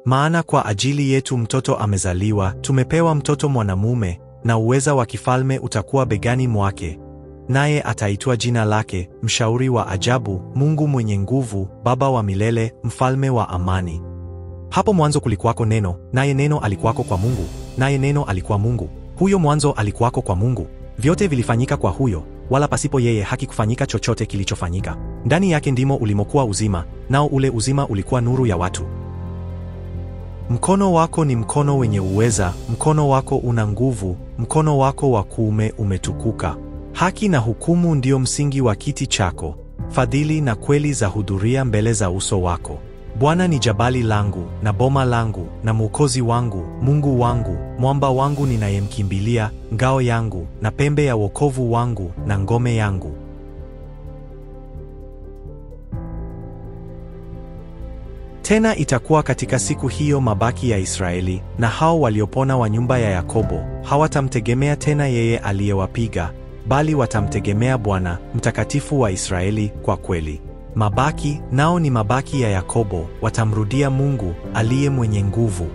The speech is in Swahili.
Maana kwa ajili yetu mtoto amezaliwa, tumepewa mtoto mwanamume, na uweza wa kifalme utakuwa begani mwake. Naye ataitwa jina lake, Mshauri wa Ajabu, Mungu Mwenye Nguvu, Baba wa Milele, Mfalme wa Amani. Hapo mwanzo kulikuwako Neno, naye Neno alikuwako kwa Mungu, naye Neno alikuwa Mungu. Huyo mwanzo alikuwako kwa Mungu. Vyote vilifanyika kwa huyo, wala pasipo yeye hakikufanyika chochote kilichofanyika. Ndani yake ndimo ulimokuwa uzima, nao ule uzima ulikuwa nuru ya watu. Mkono wako ni mkono wenye uweza, mkono wako una nguvu, mkono wako wa kuume umetukuka. Haki na hukumu ndio msingi wa kiti chako, fadhili na kweli za hudhuria mbele za uso wako. Bwana ni jabali langu na boma langu na mwokozi wangu, Mungu wangu, mwamba wangu ninayemkimbilia, ngao yangu na pembe ya wokovu wangu na ngome yangu. Tena itakuwa katika siku hiyo mabaki ya Israeli na hao waliopona wa nyumba ya Yakobo hawatamtegemea tena yeye aliyewapiga, bali watamtegemea Bwana, Mtakatifu wa Israeli kwa kweli. Mabaki, nao ni mabaki ya Yakobo, watamrudia Mungu aliye mwenye nguvu.